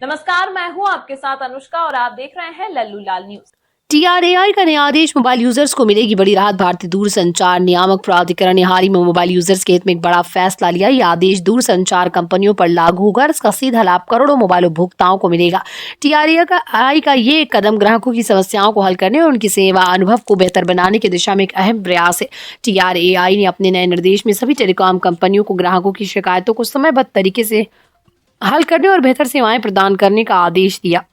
नमस्कार, मैं हूं आपके साथ अनुष्का और आप देख रहे हैं लल्लू लाल न्यूज। TRAI का नया आदेश मोबाइल यूजर्स को मिलेगी बड़ी राहत। भारतीय दूरसंचार नियामक प्राधिकरण ने हाल ही में मोबाइल यूजर्स के हित में एक बड़ा फैसला लिया। यह आदेश दूरसंचार कंपनियों पर लागू होगा। इसका सीधा लाभ करोड़ों मोबाइल उपभोक्ताओं को मिलेगा। TRAI का ये कदम ग्राहकों की समस्याओं को हल करने और उनकी सेवा अनुभव को बेहतर बनाने की दिशा में एक अहम प्रयास है। TRAI ने अपने नए निर्देश में सभी टेलीकॉम कंपनियों को ग्राहकों की शिकायतों को समयबद्ध तरीके से हल करने और बेहतर सेवाएं प्रदान करने का आदेश दिया।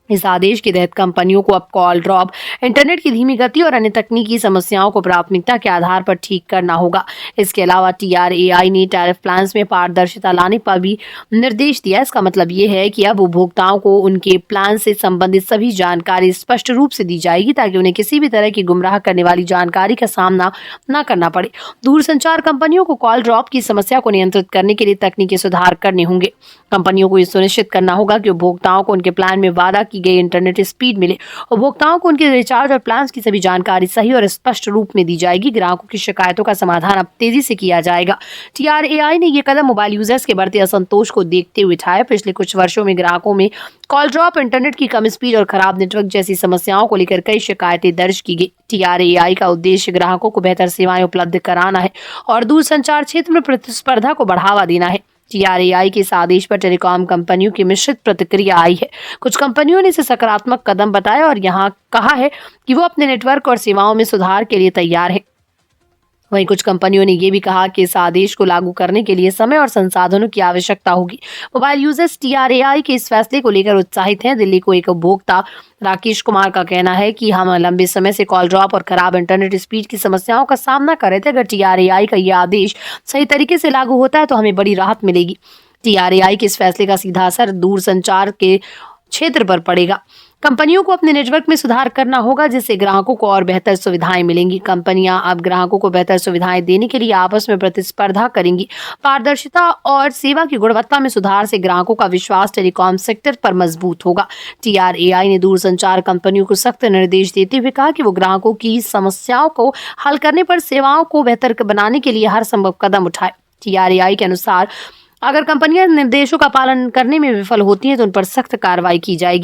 इस आदेश के तहत कंपनियों को अब कॉल ड्रॉप, इंटरनेट की धीमी गति और अन्य तकनीकी समस्याओं को प्राथमिकता के आधार पर ठीक करना होगा। इसके अलावा TRAI ने टैरिफ प्लान्स में पारदर्शिता लाने पर भी निर्देश दिया। इसका मतलब ये है कि अब उपभोक्ताओं को उनके प्लान से संबंधित सभी जानकारी स्पष्ट रूप से दी जाएगी ताकि उन्हें किसी भी तरह की गुमराह करने वाली जानकारी का सामना न करना पड़े। दूरसंचार कंपनियों को कॉल ड्रॉप की समस्या को नियंत्रित करने के लिए तकनीकी सुधार करने होंगे। कंपनियों को यह सुनिश्चित करना होगा कि उपभोक्ताओं को उनके प्लान में वादा की गई इंटरनेट स्पीड मिले। उपभोक्ताओं को उनके रिचार्ज और प्लान की सभी जानकारी सही और स्पष्ट रूप में दी जाएगी। ग्राहकों की शिकायतों का समाधान अब तेजी से किया जाएगा। TRAI ने यह कदम मोबाइल यूजर्स के बढ़ते असंतोष को देखते हुए उठाया। पिछले कुछ वर्षों में ग्राहकों में कॉल ड्रॉप, इंटरनेट की कम स्पीड और खराब नेटवर्क जैसी समस्याओं को लेकर कई शिकायतें दर्ज की गई। TRAI का उद्देश्य ग्राहकों को बेहतर सेवाएं उपलब्ध कराना है और दूरसंचार क्षेत्र में प्रतिस्पर्धा को बढ़ावा देना है। TRAI के इस आदेश पर टेलीकॉम कंपनियों की मिश्रित प्रतिक्रिया आई है। कुछ कंपनियों ने इसे सकारात्मक कदम बताया और यहाँ कहा है कि वो अपने नेटवर्क और सेवाओं में सुधार के लिए तैयार है। वहीं कुछ कंपनियों ने यह भी कहा कि इस आदेश को लागू करने के लिए समय और संसाधनों की आवश्यकता होगी। मोबाइल यूजर्स TRAI के इस फैसले को लेकर उत्साहित हैं। दिल्ली को एक उपभोक्ता राकेश कुमार का कहना है कि हम लंबे समय से कॉल ड्रॉप और खराब इंटरनेट स्पीड की समस्याओं का सामना कर रहे थे। अगर TRAI का यह आदेश सही तरीके से लागू होता है तो हमें बड़ी राहत मिलेगी। TRAI के इस फैसले का सीधा असर दूरसंचार के क्षेत्र पर पड़ेगा। कंपनियों को अपने नेटवर्क में सुधार करना होगा जिससे ग्राहकों को और बेहतर सुविधाएं मिलेंगी। कंपनियां अब ग्राहकों को बेहतर सुविधाएं देने के लिए आपस में प्रतिस्पर्धा करेंगी। पारदर्शिता और सेवा की गुणवत्ता में सुधार से ग्राहकों का विश्वास टेलीकॉम सेक्टर पर मजबूत होगा। TRAI ने दूरसंचार कंपनियों को सख्त निर्देश देते हुए कहा कि वो ग्राहकों की समस्याओं को हल करने पर सेवाओं को बेहतर बनाने के लिए हर संभव कदम उठाए। TRAI के अनुसार अगर कंपनियां निर्देशों का पालन करने में विफल होती हैं तो उन पर सख्त कार्रवाई की जाएगी।